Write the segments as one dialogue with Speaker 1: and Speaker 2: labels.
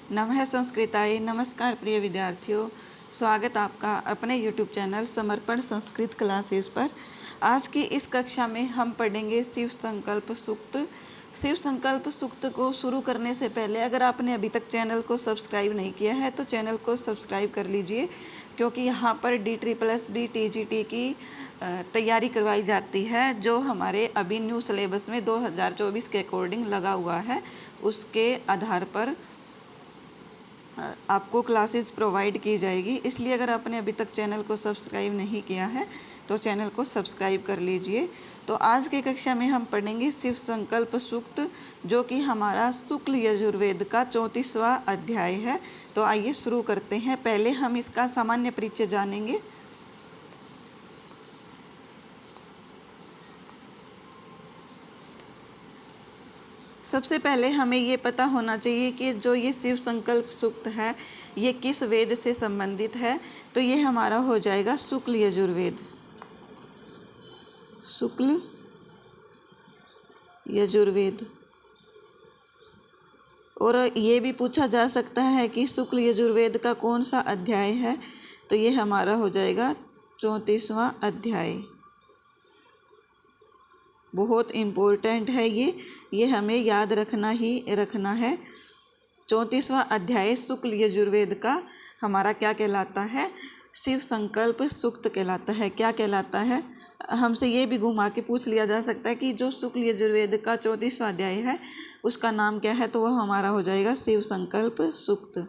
Speaker 1: नमः संस्कृताय। नमस्कार प्रिय विद्यार्थियों, स्वागत आपका अपने YouTube चैनल समर्पण संस्कृत क्लासेस पर। आज की इस कक्षा में हम पढ़ेंगे शिव संकल्प सूक्त। शिव संकल्प सूक्त को शुरू करने से पहले अगर आपने अभी तक चैनल को सब्सक्राइब नहीं किया है तो चैनल को सब्सक्राइब कर लीजिए, क्योंकि यहाँ पर DSSB TGT की तैयारी करवाई जाती है, जो हमारे अभी न्यू सिलेबस में 2024 के अकॉर्डिंग लगा हुआ है। उसके आधार पर आपको क्लासेस प्रोवाइड की जाएगी। इसलिए अगर आपने अभी तक चैनल को सब्सक्राइब नहीं किया है तो चैनल को सब्सक्राइब कर लीजिए। तो आज की कक्षा में हम पढ़ेंगे शिव संकल्प सूक्त, जो कि हमारा शुक्ल यजुर्वेद का 34वां अध्याय है। तो आइए शुरू करते हैं। पहले हम इसका सामान्य परिचय जानेंगे। सबसे पहले हमें ये पता होना चाहिए कि जो ये शिव संकल्प सूक्त है ये किस वेद से संबंधित है। तो ये हमारा हो जाएगा शुक्ल यजुर्वेद। शुक्ल यजुर्वेद। और ये भी पूछा जा सकता है कि शुक्ल यजुर्वेद का कौन सा अध्याय है। तो ये हमारा हो जाएगा 34वां अध्याय। बहुत इम्पोर्टेंट है ये हमें याद रखना है। 34वां अध्याय शुक्ल यजुर्वेद का हमारा क्या कहलाता है? शिव संकल्प सूक्त कहलाता है। क्या कहलाता है? हमसे ये भी घुमा के पूछ लिया जा सकता है कि जो शुक्ल यजुर्वेद का 34वां अध्याय है उसका नाम क्या है। तो वह हमारा हो जाएगा शिव संकल्प सूक्त।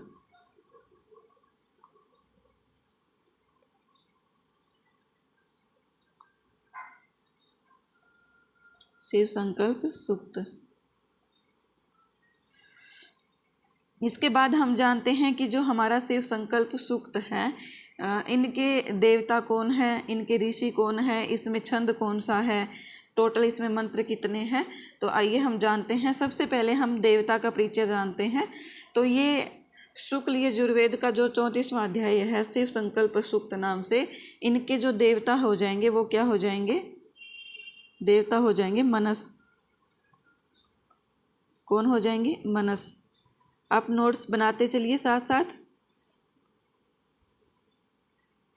Speaker 1: शिव संकल्प सूक्त। इसके बाद हम जानते हैं कि जो हमारा शिव संकल्प सूक्त है, इनके देवता कौन है, इनके ऋषि कौन है, इसमें छंद कौन सा है, टोटल इसमें मंत्र कितने हैं। तो आइए हम जानते हैं। सबसे पहले हम देवता का परिचय जानते हैं। तो ये शुक्ल यजुर्वेद का जो 34वां अध्याय है शिव संकल्प सूक्त नाम से, इनके जो देवता हो जाएंगे वो क्या हो जाएंगे? देवता हो जाएंगे मनस। कौन हो जाएंगे? मनस। आप नोट्स बनाते चलिए साथ साथ।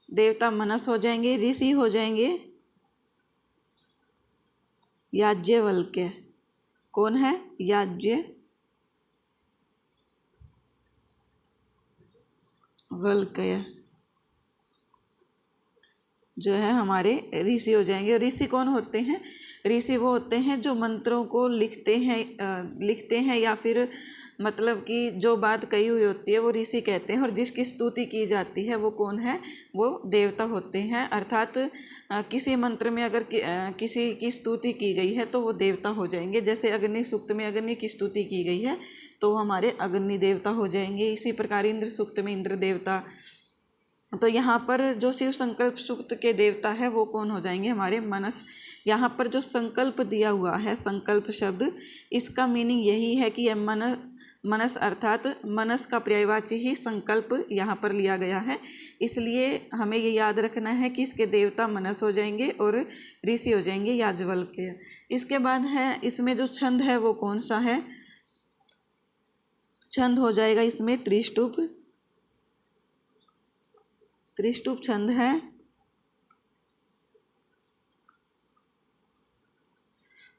Speaker 1: देवता मनस हो जाएंगे। ऋषि हो जाएंगे याज्ञवल्क्य। कौन है? याज्ञवल्क्य जो है हमारे ऋषि हो जाएंगे। और ऋषि कौन होते हैं? ऋषि वो होते हैं जो मंत्रों को लिखते हैं या फिर मतलब कि जो बात कही हुई होती है वो ऋषि कहते हैं। और जिसकी स्तुति की जाती है वो कौन है? वो देवता होते हैं। अर्थात किसी मंत्र में अगर किसी की स्तुति की गई है तो वो देवता हो जाएंगे। जैसे अग्नि सूक्त में अग्नि की स्तुति की गई है तो हमारे अग्नि देवता हो जाएंगे। इसी प्रकार इंद्र सूक्त में इंद्र देवता। तो यहाँ पर जो शिव संकल्प सूक्त के देवता है वो कौन हो जाएंगे? हमारे मनस। यहाँ पर जो संकल्प दिया हुआ है, संकल्प शब्द, इसका मीनिंग यही है कि यह मनस अर्थात मनस का पर्यायवाची ही संकल्प यहाँ पर लिया गया है। इसलिए हमें ये याद रखना है कि इसके देवता मनस हो जाएंगे और ऋषि हो जाएंगे याज्ञवल्क्य। इसके बाद है इसमें जो छंद है वो कौन सा है? छंद हो जाएगा इसमें त्रिष्टुप। त्रिष्टुप छंद है।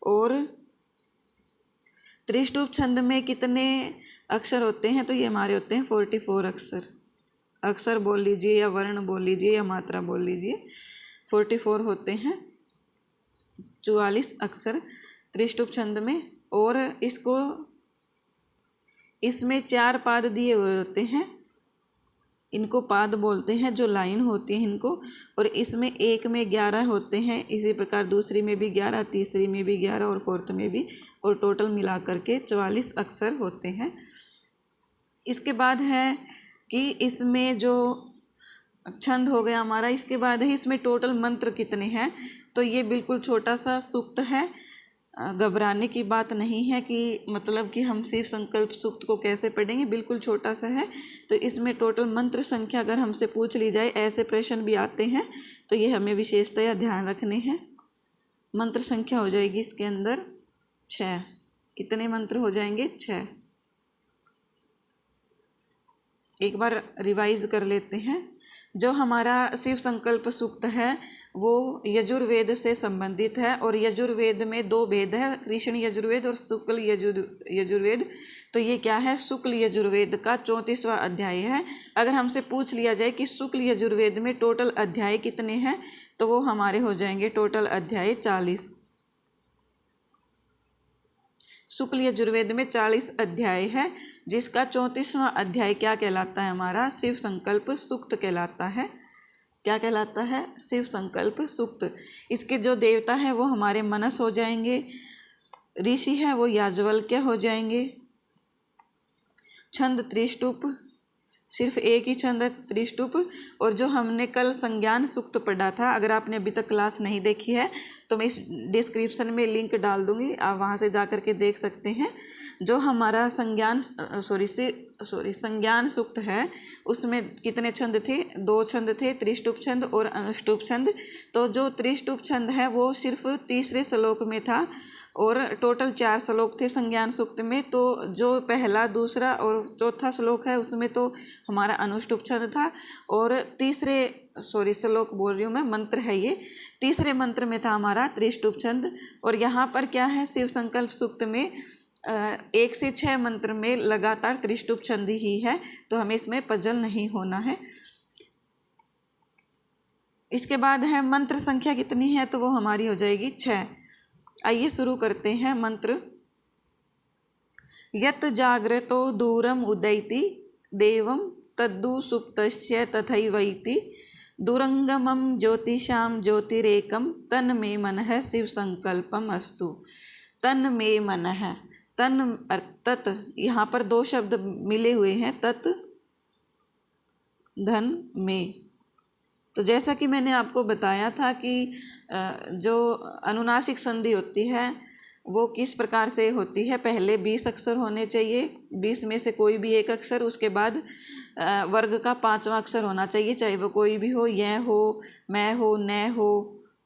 Speaker 1: और त्रिष्टुप छंद में कितने अक्षर होते हैं? तो ये हमारे होते हैं 44 अक्षर। अक्षर बोल लीजिए या वर्ण बोल लीजिए या मात्रा बोल लीजिए, 44 होते हैं। 44 अक्षर त्रिष्टुप छंद में। और इसमें 4 पाद दिए हुए होते हैं। इनको पाद बोलते हैं, जो लाइन होती है इनको। और इसमें एक में 11 होते हैं। इसी प्रकार दूसरी में भी 11, तीसरी में भी 11 और फोर्थ में भी। और टोटल मिला करके 44 अक्षर होते हैं। इसके बाद है कि इसमें जो छंद हो गया हमारा, इसके बाद है इसमें टोटल मंत्र कितने हैं। तो ये बिल्कुल छोटा सा सूक्त है। घबराने की बात नहीं है कि मतलब कि हम शिव संकल्प सूक्त को कैसे पढ़ेंगे, बिल्कुल छोटा सा है। तो इसमें टोटल मंत्र संख्या अगर हमसे पूछ ली जाए, ऐसे प्रश्न भी आते हैं, तो ये हमें विशेषतया ध्यान रखने हैं। मंत्र संख्या हो जाएगी इसके अंदर 6। कितने मंत्र हो जाएंगे? 6। एक बार रिवाइज कर लेते हैं। जो हमारा शिव संकल्प सूक्त है वो यजुर्वेद से संबंधित है, और यजुर्वेद में 2 वेद है, कृष्ण यजुर्वेद और शुक्ल यजुर्वेद। तो ये क्या है, शुक्ल यजुर्वेद का 34वां अध्याय है। अगर हमसे पूछ लिया जाए कि शुक्ल यजुर्वेद में टोटल अध्याय कितने हैं, तो वो हमारे हो जाएंगे टोटल अध्याय 40। शुक्ल यजुर्वेद में 40 अध्याय है, जिसका 34वां अध्याय क्या कहलाता है, हमारा शिव संकल्प सूक्त कहलाता है। क्या कहलाता है, शिव संकल्प सूक्त। इसके जो देवता है वो हमारे मनस हो जाएंगे, ऋषि है वो याज्ञवल्क्य हो जाएंगे, छंद त्रिष्टुप, सिर्फ एक ही छंद है त्रिष्टुप। और जो हमने कल संज्ञान सूक्त पढ़ा था, अगर आपने अभी तक क्लास नहीं देखी है तो मैं इस डिस्क्रिप्शन में लिंक डाल दूंगी, आप वहाँ से जा कर के देख सकते हैं। जो हमारा संज्ञान सूक्त है उसमें कितने छंद थे, 2 छंद थे, त्रिष्टुप छंद और अनुष्टुप छंद। तो जो त्रिष्टुप छंद है वो सिर्फ तीसरे श्लोक में था, और टोटल 4 श्लोक थे संज्ञान सूक्त में। तो जो पहला, दूसरा और चौथा श्लोक है उसमें तो हमारा अनुष्टुप छंद था, और श्लोक बोल रही हूँ मैं, मंत्र है ये, तीसरे मंत्र में था हमारा त्रिष्टुप छंद। और यहाँ पर क्या है, शिव संकल्प सूक्त में 1 से 6 मंत्र में लगातार त्रिष्टुप छंद ही है, तो हमें इसमें पजल नहीं होना है। इसके बाद है मंत्र संख्या कितनी है, तो वो हमारी हो जाएगी 6। आइए शुरू करते हैं मंत्र। यत जाग्रतो दूरम उदैति देवं तद्दु सुप्तस्य तथैवैति दुरंगमं ज्योतिषां ज्योतिरेकं तन मे मनः शिव संकल्पम अस्तु। तन मे मनः, तन तत्, यहाँ पर 2 शब्द मिले हुए हैं, तत् धन में। तो जैसा कि मैंने आपको बताया था कि जो अनुनासिक संधि होती है वो किस प्रकार से होती है, पहले 20 अक्षर होने चाहिए, 20 में से कोई भी एक अक्षर, उसके बाद वर्ग का 5वां अक्षर होना चाहिए, चाहे वो कोई भी हो, यह हो, मैं हो, न हो,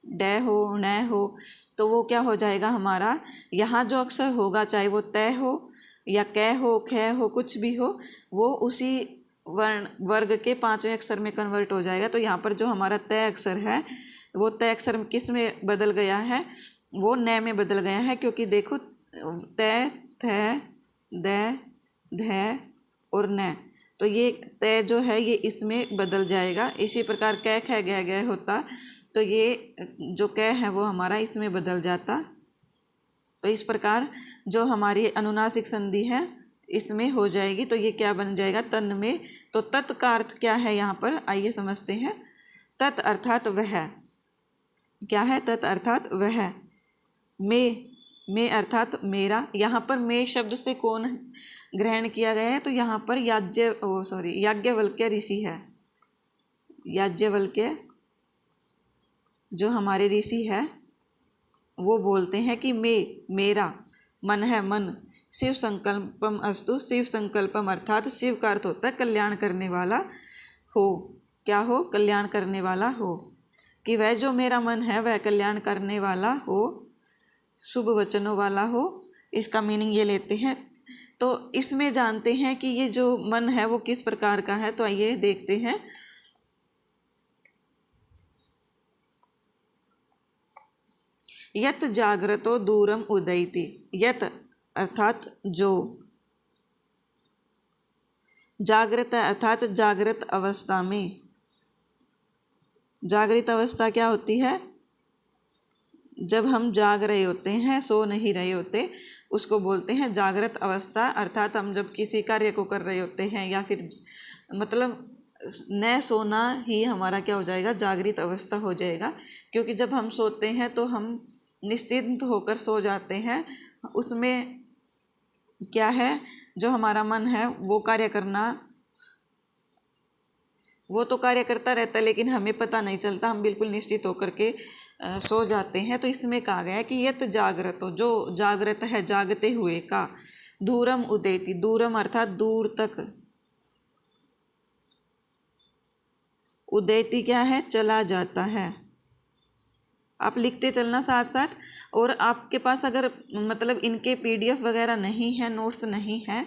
Speaker 1: डे हो, न हो। तो वो क्या हो जाएगा हमारा, यहाँ जो अक्षर होगा चाहे वो तय हो या कै हो, ख हो, कुछ भी हो, वो उसी वर्ग के 5वें अक्षर में कन्वर्ट हो जाएगा। तो यहाँ पर जो हमारा तय अक्षर है वो तय अक्षर किस में बदल गया है, वो न में बदल गया है, क्योंकि देखो तय, थ, द, ध और न, तो ये तय जो है ये इसमें बदल जाएगा। इसी प्रकार कै ख गह गह होता, तो ये जो कै है वो हमारा इसमें बदल जाता। तो इस प्रकार जो हमारी अनुनासिक संधि है इसमें हो जाएगी, तो ये क्या बन जाएगा, तन में। तो तत् का अर्थ क्या है यहाँ पर, आइए समझते हैं। तत् अर्थात वह, क्या है, तत् अर्थात वह। में अर्थात मेरा। यहाँ पर में शब्द से कौन ग्रहण किया गया है, तो यहाँ पर याज्ञवल्क्य ऋषि है। याज्ञवल्क्य जो हमारे ऋषि है वो बोलते हैं कि मेरा मन है, मन शिव संकल्पम अस्तु। शिव संकल्पम अर्थात शिव का अर्थ होता है कल्याण करने वाला हो। क्या हो, कल्याण करने वाला हो, कि वह जो मेरा मन है वह कल्याण करने वाला हो, शुभ वचनों वाला हो। इसका मीनिंग ये लेते हैं। तो इसमें जानते हैं कि ये जो मन है वो किस प्रकार का है, तो आइए देखते हैं। यत जाग्रतो दूरम उदैति, यत अर्थात जो, जागृत अर्थात जागृत अवस्था में। जागृत अवस्था क्या होती है, जब हम जाग रहे होते हैं, सो नहीं रहे होते, उसको बोलते हैं जागृत अवस्था। अर्थात हम जब किसी कार्य को कर रहे होते हैं या फिर मतलब न सोना ही हमारा क्या हो जाएगा, जागृत अवस्था हो जाएगा। क्योंकि जब हम सोते हैं तो हम निश्चिंत होकर सो जाते हैं, उसमें क्या है, जो हमारा मन है वो कार्य करना, वो तो कार्य करता रहता है लेकिन हमें पता नहीं चलता, हम बिल्कुल निश्चित होकर के सो जाते हैं। तो इसमें कहा गया है कि यत जागृत हो, जो जागृत है जागते हुए का, दूरम उदेति, दूरम अर्थात दूर तक, उदेति क्या है, चला जाता है। आप लिखते चलना साथ साथ। और आपके पास अगर मतलब इनके PDF वगैरह नहीं है, नोट्स नहीं है,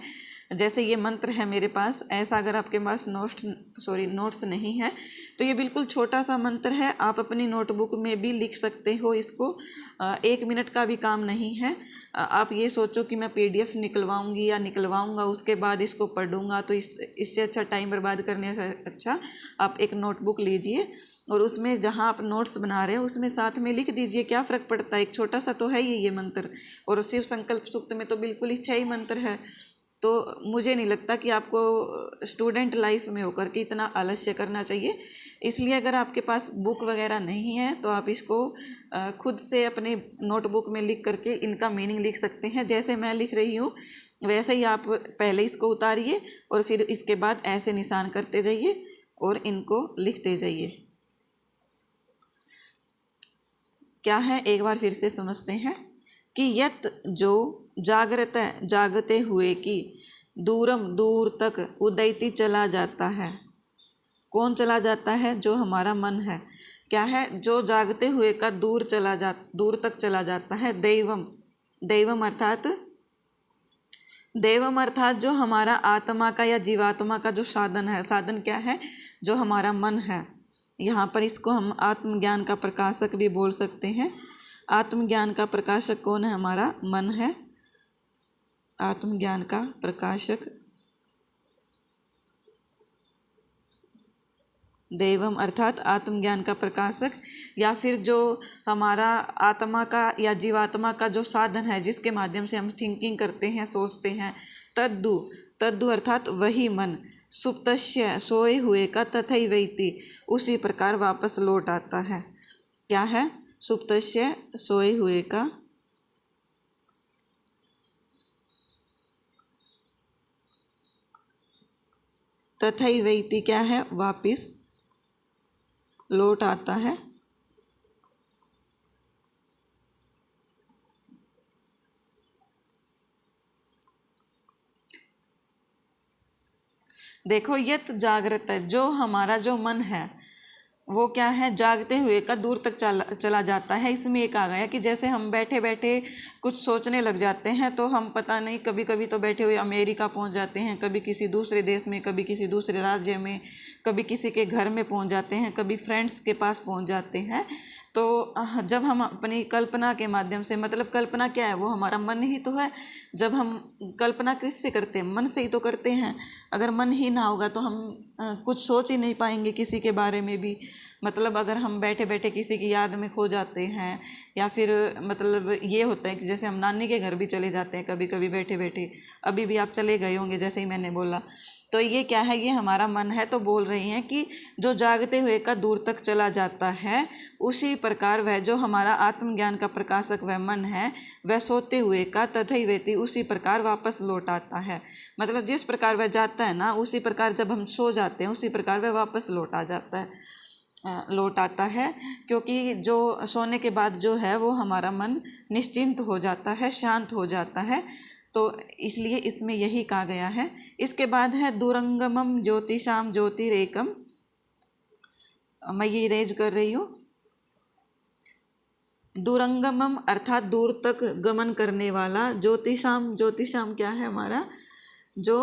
Speaker 1: जैसे ये मंत्र है मेरे पास, ऐसा अगर आपके पास नोट्स नहीं है तो ये बिल्कुल छोटा सा मंत्र है, आप अपनी नोटबुक में भी लिख सकते हो इसको। 1 मिनट का भी काम नहीं है। आप ये सोचो कि मैं PDF निकलवाऊंगी या निकलवाऊंगा, उसके बाद इसको पढ़ूंगा, तो इससे अच्छा, टाइम बर्बाद करने से अच्छा आप एक नोटबुक लीजिए और उसमें जहाँ आप नोट्स बना रहे हो उसमें साथ में लिख दीजिए। क्या फ़र्क पड़ता है, एक छोटा सा तो है ये मंत्र। और शिव संकल्प सूक्त में तो बिल्कुल ही 6 ही मंत्र है। तो मुझे नहीं लगता कि आपको स्टूडेंट लाइफ में होकर के इतना आलस्य करना चाहिए। इसलिए अगर आपके पास बुक वगैरह नहीं है तो आप इसको खुद से अपने नोटबुक में लिख करके इनका मीनिंग लिख सकते हैं। जैसे मैं लिख रही हूँ वैसे ही आप पहले इसको उतारिए और फिर इसके बाद ऐसे निशान करते जाइए और इनको लिखते जाइए। क्या है, एक बार फिर से समझते हैं कि यत जो जागृत जागते हुए की दूरम दूर तक उदयती चला जाता है। कौन चला जाता है, जो हमारा मन है। क्या है, जो जागते हुए का दूर तक चला जाता है। दैवम अर्थात जो हमारा आत्मा का या जीवात्मा का जो साधन है। साधन क्या है, जो हमारा मन है। यहाँ पर इसको हम आत्मज्ञान का प्रकाशक भी बोल सकते हैं। आत्मज्ञान का प्रकाशक कौन है, हमारा मन है। आत्मज्ञान का प्रकाशक दैवम अर्थात आत्मज्ञान का प्रकाशक, या फिर जो हमारा आत्मा का या जीवात्मा का जो साधन है, जिसके माध्यम से हम थिंकिंग करते हैं, सोचते हैं। तद्दु अर्थात वही मन। सुप्तस्य सोए हुए का तथैवैति उसी प्रकार वापस लौट आता है। क्या है, सुप्तस्य सोए हुए का तथैवैति क्या है, वापिस लौट आता है। देखो, यत जागृत है, जो हमारा जो मन है वो क्या है, जागते हुए का दूर तक चला जाता है। इसमें एक आ गया कि जैसे हम बैठे बैठे कुछ सोचने लग जाते हैं तो हम पता नहीं, कभी कभी तो बैठे हुए अमेरिका पहुंच जाते हैं, कभी किसी दूसरे देश में, कभी किसी दूसरे राज्य में, कभी किसी के घर में पहुंच जाते हैं, कभी फ्रेंड्स के पास पहुंच जाते हैं। तो जब हम अपनी कल्पना के माध्यम से, मतलब कल्पना क्या है, वो हमारा मन ही तो है। जब हम कल्पना किससे करते हैं, मन से ही तो करते हैं। अगर मन ही ना होगा तो हम कुछ सोच ही नहीं पाएंगे किसी के बारे में भी। मतलब अगर हम बैठे बैठे किसी की याद में खो जाते हैं, या फिर मतलब ये होता है कि जैसे हम नानी के घर भी चले जाते हैं कभी कभी बैठे बैठे, अभी भी आप चले गए होंगे जैसे ही मैंने बोला। तो ये क्या है, ये हमारा मन है। तो बोल रही हैं कि जो जागते हुए का दूर तक चला जाता है, उसी प्रकार वह जो हमारा आत्मज्ञान का प्रकाशक वह मन है, वह सोते हुए का तथैवैति उसी प्रकार वापस लौट आता है। मतलब जिस प्रकार वह जाता है ना, उसी प्रकार जब हम सो जाते हैं उसी प्रकार वह वापस लौट आता है। क्योंकि जो सोने के बाद जो है वो हमारा मन निश्चिंत हो जाता है, शांत हो जाता है। तो इसलिए इसमें यही कहा गया है। इसके बाद है दूरंगमम ज्योतिषाम ज्योतिरेकम। मैं ये इरेज कर रही हूँ। दूरंगमम अर्थात दूर तक गमन करने वाला। ज्योतिषाम क्या है, हमारा जो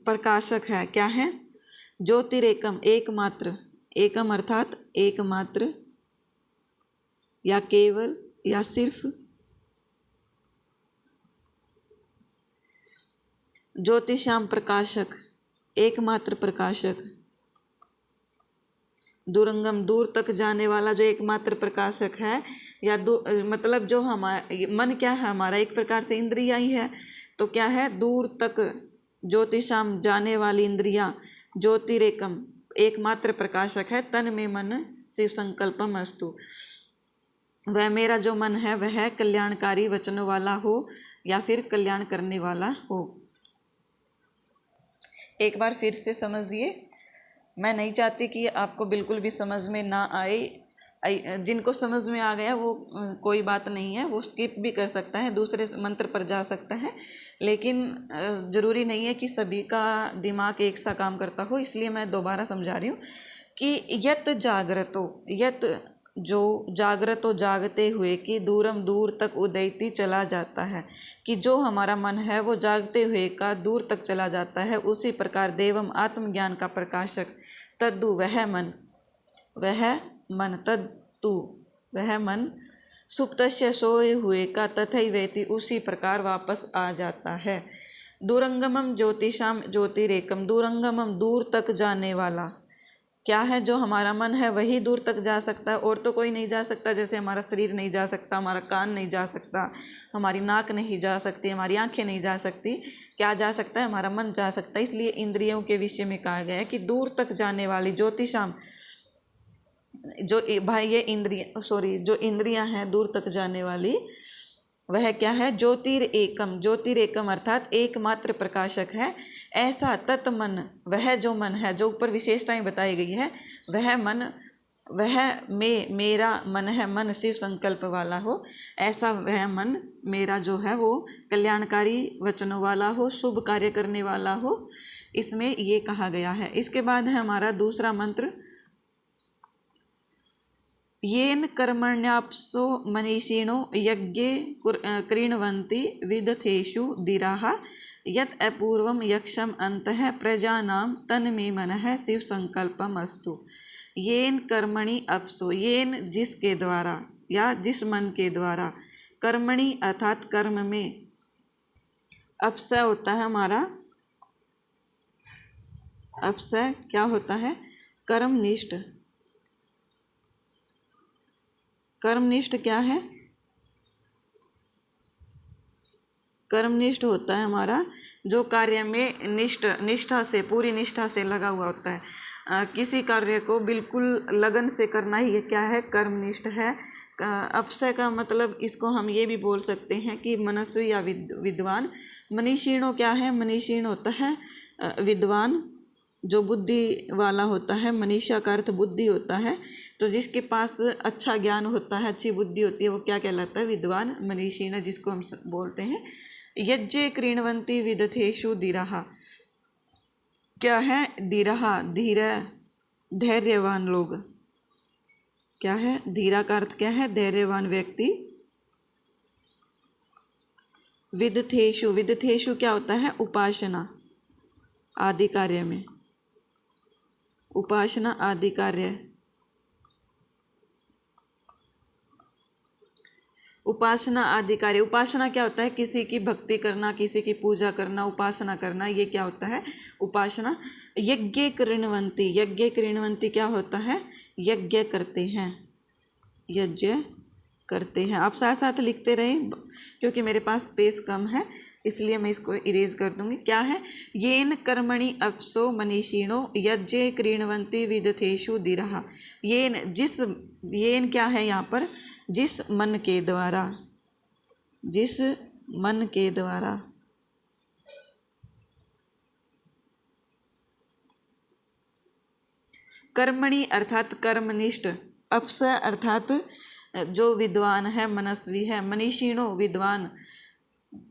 Speaker 1: प्रकाशक है। क्या है, ज्योतिरेकम एकमात्र। एकम अर्थात एकमात्र या केवल या सिर्फ। ज्योतिषाम प्रकाशक, एकमात्र प्रकाशक। दूरंगम दूर तक जाने वाला जो एकमात्र प्रकाशक है, या मतलब जो हमारा मन क्या है, हमारा एक प्रकार से इंद्रिया ही है। तो क्या है, दूर तक ज्योतिषाम जाने वाली इंद्रिया। ज्योतिरेकम एकमात्र प्रकाशक है। तन में मन शिव संकल्पम अस्तु। वह मेरा जो मन है वह कल्याणकारी वचनों वाला हो या फिर कल्याण करने वाला हो। एक बार फिर से समझिए। मैं नहीं चाहती कि आपको बिल्कुल भी समझ में ना आए। जिनको समझ में आ गया वो कोई बात नहीं है, वो स्किप भी कर सकता है, दूसरे मंत्र पर जा सकता है। लेकिन ज़रूरी नहीं है कि सभी का दिमाग एक सा काम करता हो, इसलिए मैं दोबारा समझा रही हूँ कि यत जागृतो। यत जो जागृत हो जागते हुए कि दूरम दूर तक उदयती चला जाता है, कि जो हमारा मन है वो जागते हुए का दूर तक चला जाता है, उसी प्रकार देवम आत्मज्ञान का प्रकाशक तद्दु वह मन तद्दु वह मन सुप्तस्य सोए हुए का तथैवेति उसी प्रकार वापस आ जाता है। दूरंगमम ज्योतिषाम ज्योतिरेकम, दूरंगमम दूर तक जाने वाला क्या है, जो हमारा मन है वही दूर तक जा सकता है, और तो कोई नहीं जा सकता। जैसे हमारा शरीर नहीं जा सकता, हमारा कान नहीं जा सकता, हमारी नाक नहीं जा सकती, हमारी आंखें नहीं जा सकती, क्या जा सकता है, हमारा मन जा सकता है। इसलिए इंद्रियों के विषय में कहा गया है कि दूर तक जाने वाली ज्योतिषाम, जो भाई ये जो इंद्रियां हैं दूर तक जाने वाली, वह क्या है, ज्योतिरेकम, ज्योतिरेकम अर्थात एकमात्र प्रकाशक है। ऐसा तत्मन, वह जो मन है, जो ऊपर विशेषताएं बताई गई है, वह मन, वह मेरा मन है, मन शिव संकल्प वाला हो, ऐसा वह मन मेरा जो है वो कल्याणकारी वचनों वाला हो, शुभ कार्य करने वाला हो, इसमें ये कहा गया है। इसके बाद है हमारा दूसरा मंत्र, येन कर्मण्याप्सो मनीषिणो यज्ञे कृण्वन्ति विदथेषु धीराः यत् अपूर्वं यक्षम अंतः प्रजानां तन्मे मनः शिव संकल्पम अस्तु। येन कर्मणि अपसो, येन जिसके द्वारा या जिस मन के द्वारा, कर्मणि अर्थात कर्म में, अपसय होता है हमारा, अपसय क्या होता है, कर्मनिष्ठ, कर्मनिष्ठ क्या है, कर्मनिष्ठ होता है हमारा जो कार्य में निष्ठा से, पूरी निष्ठा से लगा हुआ होता है। किसी कार्य को बिल्कुल लगन से करना ही ये क्या है, कर्मनिष्ठ है। अपसय का मतलब इसको हम ये भी बोल सकते हैं कि मनस्वी या विद्वान। मनीषीणों क्या है, मनीषीण होता है विद्वान, जो बुद्धि वाला होता है। मनीषा का अर्थ बुद्धि होता है, तो जिसके पास अच्छा ज्ञान होता है, अच्छी बुद्धि होती है, वो क्या कहलाता है, विद्वान, मनीषीण जिसको हम बोलते हैं। यज्ञे कृण्वन्ति विदथेषु धीराः, क्या है, धीराः, धीर, धैर्यवान लोग, क्या है, धीरा का अर्थ क्या है, धैर्यवान व्यक्ति। विदथेषु, विदथेषु क्या होता है, उपासना आदि कार्य में, उपासना आदि कार्य, उपासना आदि कार्य। उपासना क्या होता है, किसी की भक्ति करना, किसी की पूजा करना, उपासना करना, ये क्या होता है, उपासना। यज्ञ कृण्वन्ति, यज्ञ कृण्वन्ति क्या होता है, यज्ञ करते हैं, यज्ञ करते हैं। आप साथ साथ लिखते रहें, क्योंकि मेरे पास स्पेस कम है, इसलिए मैं इसको इरेज कर दूंगी। क्या है, येन कर्मणि अपसो मनीषिणो यज्ञे कृण्वन्ति विदथेषु धीराः। येन, जिस, येन क्या है यहाँ पर, जिस मन के द्वारा, जिस मन के द्वारा, कर्मणि अर्थात कर्मनिष्ठ, अपसय अर्थात जो विद्वान है, मनस्वी है, मनीषिणो विद्वान,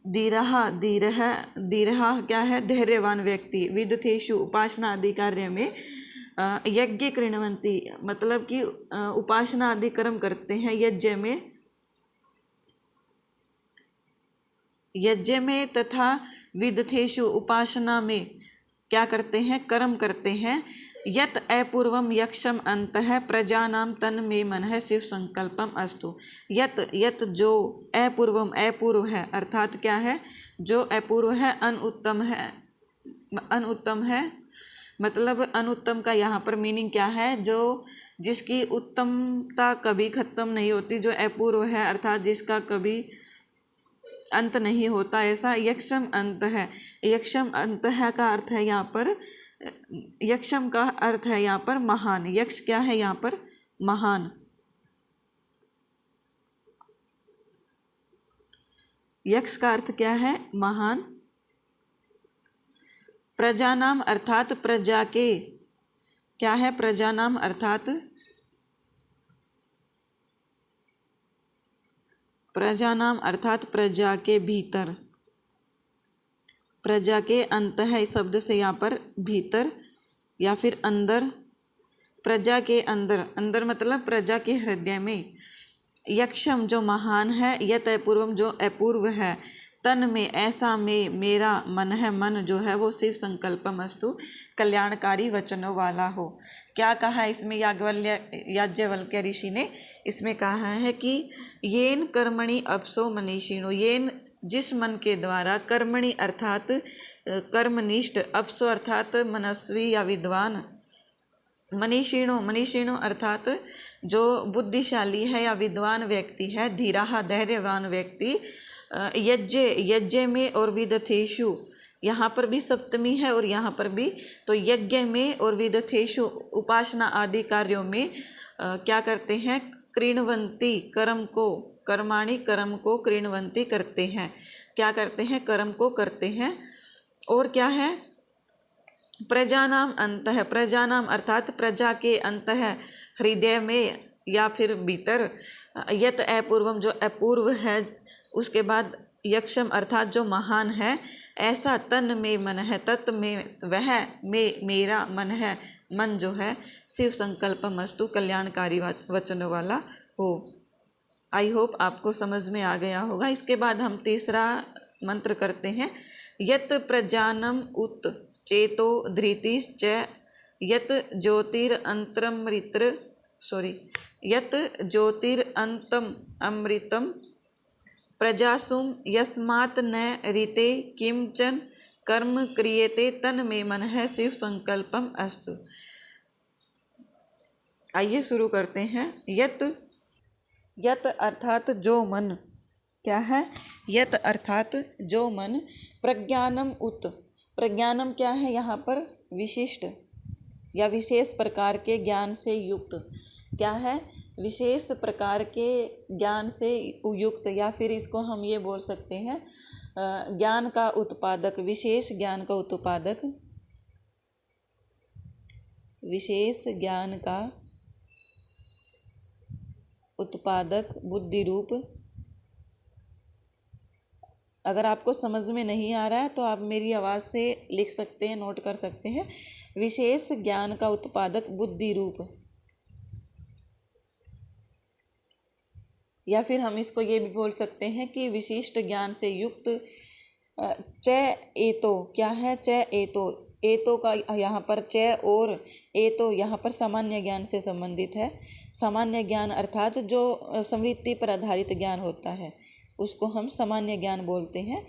Speaker 1: धीरः, धीरः, धीरः क्या है, धैर्यवान व्यक्ति, विदथेषु उपासना आदि कार्य में, यज्ञ कृण्वन्ति मतलब कि उपासना आदि कर्म करते हैं, यज्ञ में, यज्ञ में तथा विदथेषु उपासना में क्या करते हैं, कर्म करते हैं। यत अपूर्वम यक्षम अंतः प्रजानाम तन में मनः शिव संकल्पम अस्तु। यत, यत जो, अपूर्वम, अपूर्व है अर्थात क्या है, जो अपूर्व है, अनुत्तम है, अनुत्तम है, मतलब अनुत्तम का यहाँ पर मीनिंग क्या है, जो जिसकी उत्तमता कभी खत्म नहीं होती, जो अपूर्व है अर्थात जिसका कभी अंत नहीं होता, ऐसा यक्षम अंत है। यक्षम अंत है का अर्थ है यहाँ पर, यक्षम का अर्थ है यहाँ पर महान। यक्ष क्या है यहाँ पर, महान। यक्ष का अर्थ क्या है, महान। प्रजानाम अर्थात प्रजा के, क्या है, प्रजानाम अर्थात, प्रजानाम अर्थात प्रजा के भीतर, प्रजा के अंत है इस शब्द से यहाँ पर भीतर या फिर अंदर, प्रजा के अंदर, अंदर मतलब प्रजा के हृदय में, यक्षम जो महान है, यत अपूर्वम जो अपूर्व है, तन में ऐसा में मेरा मन है, मन जो है वो शिव संकल्पमस्तु कल्याणकारी वचनों वाला हो। क्या कहा है इसमें याज्ञवल्क्य ऋषि ने? इसमें कहा है कि येन कर्मणि अपसो मनीषिणो, येन जिस मन के द्वारा, कर्मणि अर्थात कर्मनिष्ठ, अपसो अर्थात मनस्वी या विद्वान, मनीषिणो अर्थात जो बुद्धिशाली है या विद्वान व्यक्ति है, धीराहा धैर्यवान व्यक्ति, यज्ञ में और विदथेषु, यहाँ पर भी सप्तमी है और यहाँ पर भी, तो यज्ञ में और विदथेषु उपासना आदि कार्यों में क्या करते हैं? कृण्वन्ति कर्म को, कर्माणि कर्म को कृण्वन्ति करते हैं। क्या करते हैं? कर्म को करते हैं। और क्या है? प्रजानाम अंतः, प्रजानाम अर्थात प्रजा के अंतः, हृदय में या फिर भीतर, यत अपूर्वम जो अपूर्व है, उसके बाद यक्षम अर्थात जो महान है, ऐसा तन में मन है, तत् में वह में मेरा मन है, मन जो है शिव संकल्पमस्तु कल्याणकारी वचनों वाला हो। आई होप आपको समझ में आ गया होगा। इसके बाद हम तीसरा मंत्र करते हैं। यत प्रजानम उत चेतो धृतिश्च यत ज्योतिरंतमृत्र यत ज्योतिरंतम अमृतम प्रजासुम यस्मात् न ऋते किंचन कर्म क्रियते तन में मन है शिव संकल्पम अस्तु। आइए शुरू करते हैं। यत अर्थात जो मन, क्या है? यत अर्थात जो मन, प्रज्ञानम उत, प्रज्ञानम क्या है? यहाँ पर विशिष्ट या विशेष प्रकार के ज्ञान से युक्त, क्या है? विशेष प्रकार के ज्ञान से युक्त, या फिर इसको हम ये बोल सकते हैं ज्ञान का उत्पादक, विशेष ज्ञान का उत्पादक, विशेष ज्ञान का उत्पादक बुद्धि रूप। अगर आपको समझ में नहीं आ रहा है तो आप मेरी आवाज़ से लिख सकते हैं, नोट कर सकते हैं। विशेष ज्ञान का उत्पादक बुद्धि रूप, या फिर हम इसको ये भी बोल सकते हैं कि विशिष्ट ज्ञान से युक्त च एतो, क्या है? च एतो, एतो का यहाँ पर च और एतो यहाँ पर सामान्य ज्ञान से संबंधित है। सामान्य ज्ञान अर्थात जो स्मृति पर आधारित ज्ञान होता है उसको हम सामान्य ज्ञान बोलते हैं।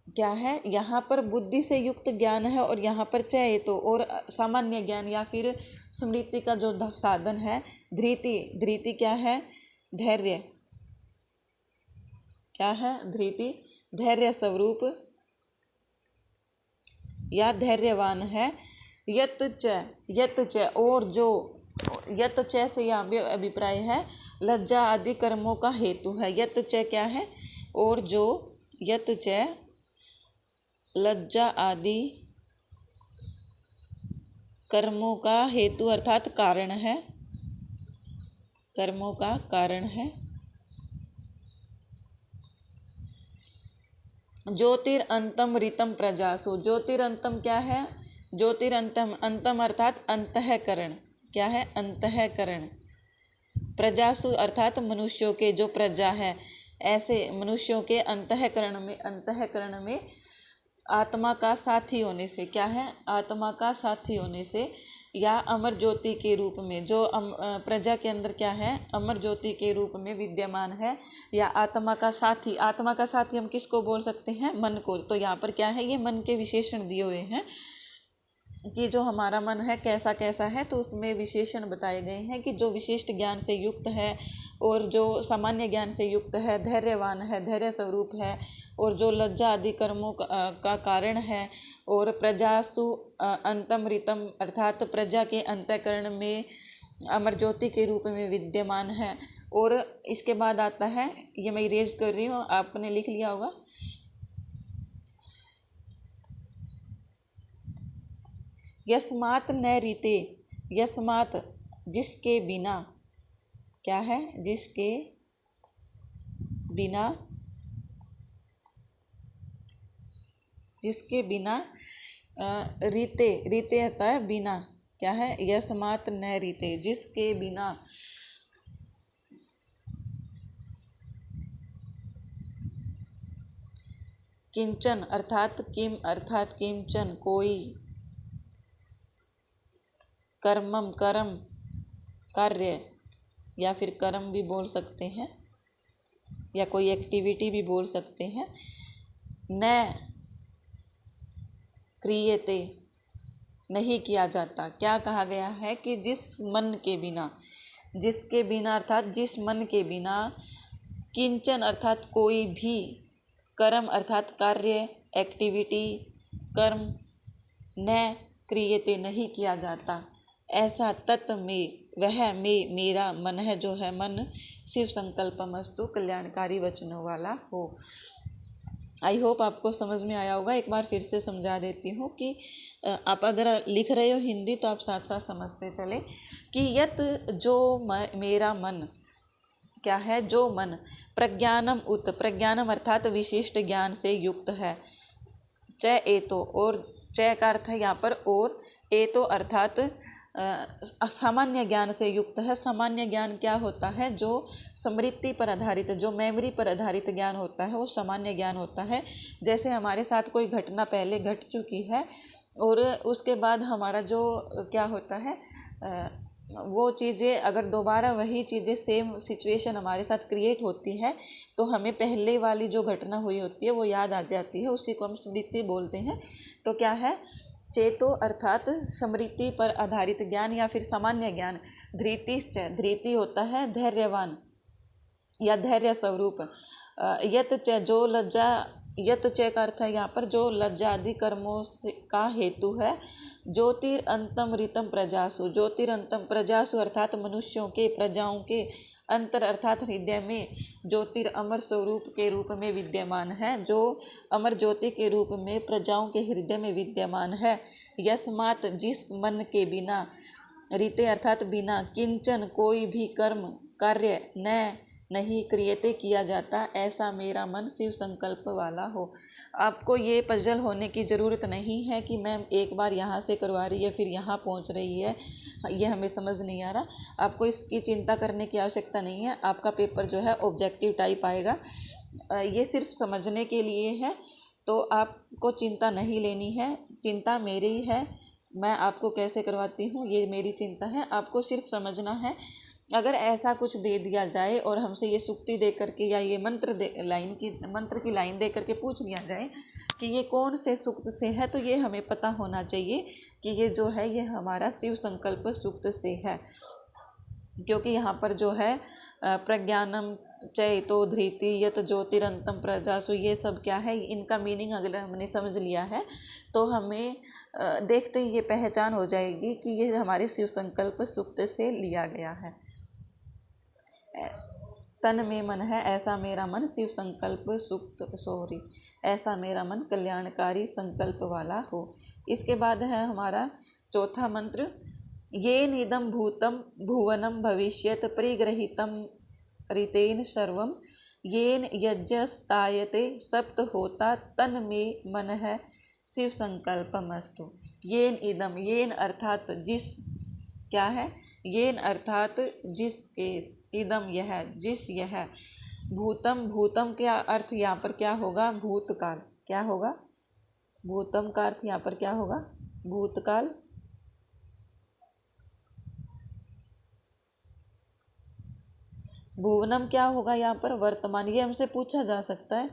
Speaker 1: क्या है? यहाँ पर बुद्धि से युक्त ज्ञान है और यहाँ पर च एतो और सामान्य ज्ञान या फिर स्मृति का जो साधन है धृति, धृति क्या है? धैर्य, क्या है? धृति धैर्य स्वरूप या धैर्यवान है। यत च और जो, यत च से यह अभिप्राय है लज्जा आदि कर्मों का हेतु है। यत च क्या है? और जो, यत च लज्जा आदि कर्मों का हेतु अर्थात कारण है, कर्मों का कारण है। ज्योतिरंतम ऋतम प्रजासु, ज्योतिरंतम क्या है? ज्योतिरंतम, अंतम अर्थात अंतःकरण, क्या है? अंतःकरण। प्रजासु अर्थात मनुष्यों के, जो प्रजा है, ऐसे मनुष्यों के अंतःकरण में आत्मा का साथी होने से, क्या है? आत्मा का साथी होने से, या अमर ज्योति के रूप में, जो प्रजा के अंदर क्या है? अमर ज्योति के रूप में विद्यमान है, या आत्मा का साथी। आत्मा का साथी हम किसको बोल सकते हैं? मन को। तो यहाँ पर क्या है? ये मन के विशेषण दिए हुए हैं कि जो हमारा मन है कैसा कैसा है, तो उसमें विशेषण बताए गए हैं कि जो विशिष्ट ज्ञान से युक्त है और जो सामान्य ज्ञान से युक्त है, धैर्यवान है, धैर्य स्वरूप है, और जो लज्जा आदि कर्मों का कारण है, और प्रजासु अंतम ऋतम अर्थात प्रजा के अंतःकरण में अमर ज्योति के रूप में विद्यमान है। और इसके बाद आता है, ये मैं इरेज कर रही हूँ, आपने लिख लिया होगा, यस्मात् न ऋते, यस्मात् जिसके बिना, क्या है? जिसके बिना, जिसके बिना ऋते, ऋते होता है बिना, क्या है, यस्मात् न रीते, जिसके बिना किंचन अर्थात किम अर्थात किंचन कोई कर्मम कर्म कार्य या फिर कर्म भी बोल सकते हैं या कोई एक्टिविटी भी बोल सकते हैं, न क्रियते नहीं किया जाता। क्या कहा गया है कि जिस मन के बिना, जिसके बिना अर्थात जिस मन के बिना किंचन अर्थात कोई भी कर्म अर्थात कार्य एक्टिविटी कर्म न क्रियते नहीं किया जाता, ऐसा तत् में वह में मेरा मन है, जो है मन शिव संकल्पमस्तु कल्याणकारी वचनों वाला हो। आई होप आपको समझ में आया होगा। एक बार फिर से समझा देती हूँ कि आप अगर लिख रहे हो हिंदी तो आप साथ साथ समझते चले कि यत जो मेरा मन क्या है, जो मन प्रज्ञानम उत, प्रज्ञानम अर्थात विशिष्ट ज्ञान से युक्त है, च एतो और च का अर्थ है यहाँ पर और, एतो अर्थात सामान्य ज्ञान से युक्त है। सामान्य ज्ञान क्या होता है, जो स्मृति पर आधारित, जो मेमोरी पर आधारित ज्ञान होता है वो सामान्य ज्ञान होता है। जैसे हमारे साथ कोई घटना पहले घट चुकी है और उसके बाद हमारा जो क्या होता है वो चीज़ें अगर दोबारा वही चीज़ें सेम सिचुएशन हमारे साथ क्रिएट होती है तो हमें पहले वाली जो घटना हुई होती है वो याद आ जाती है, उसी को हम स्मृति बोलते हैं। तो क्या है, चेतो अर्थात स्मृति पर आधारित ज्ञान या फिर सामान्य ज्ञान। धृतिश्च, धृति होता है धैर्यवान या धैर्य स्वरूप। यत च, जो लज्जा, यत च का अर्थ है यहाँ पर जो लज्जा आदि कर्मों का हेतु है। ज्योतिरंतम ऋतम प्रजासु, ज्योतिरंतम प्रजासु अर्थात मनुष्यों के, प्रजाओं के, अंतर अर्थात हृदय में, ज्योतिर अमर स्वरूप के रूप में विद्यमान है, जो अमर ज्योति के रूप में प्रजाओं के हृदय में विद्यमान है। यस्मात् जिस मन के बिना, रीते अर्थात बिना, किंचन कोई भी कर्म कार्य न नहीं क्रियते किया जाता, ऐसा मेरा मन शिव संकल्प वाला हो। आपको ये पजल होने की ज़रूरत नहीं है कि मैम एक बार यहाँ से करवा रही है फिर यहाँ पहुँच रही है, ये हमें समझ नहीं आ रहा। आपको इसकी चिंता करने की आवश्यकता नहीं है। आपका पेपर जो है ऑब्जेक्टिव टाइप आएगा, ये सिर्फ समझने के लिए है, तो आपको चिंता नहीं लेनी है। चिंता मेरी है, मैं आपको कैसे करवाती हूँ ये मेरी चिंता है, आपको सिर्फ समझना है। अगर ऐसा कुछ दे दिया जाए और हमसे ये सुक्ति दे करके या ये मंत्र की लाइन दे करके पूछ लिया जाए कि ये कौन से सूक्त से है, तो ये हमें पता होना चाहिए कि ये जो है ये हमारा शिव संकल्प सूक्त से है। क्योंकि यहाँ पर जो है प्रज्ञानम चैतो धृति यत ज्योतिरंतम प्रजासु, ये सब क्या है, इनका मीनिंग अगर हमने समझ लिया है तो हमें देखते ही ये पहचान हो जाएगी कि ये हमारे शिव संकल्प सूक्त से लिया गया है। तन में मन है ऐसा मेरा मन शिव संकल्प सूक्त, सॉरी, ऐसा मेरा मन कल्याणकारी संकल्प वाला हो। इसके बाद है हमारा चौथा मंत्र, येन इदं भूतं भुवनं भविष्यत् परिगृहीतं ऋतेन सर्वं, येन यज्ञस्तायते सप्त होता, तन में मन है शिव संकल्पमस्तु। येन इदम, येन अर्थात जिस, क्या है, येन अर्थात जिसके, इदम यह, जिस यह, भूतम, भूतम का अर्थ यहाँ पर क्या होगा, भूतकाल। क्या होगा, भूतम का अर्थ यहाँ पर क्या होगा, भूतकाल। भुवनम क्या होगा यहाँ पर, वर्तमान। ये हमसे पूछा जा सकता है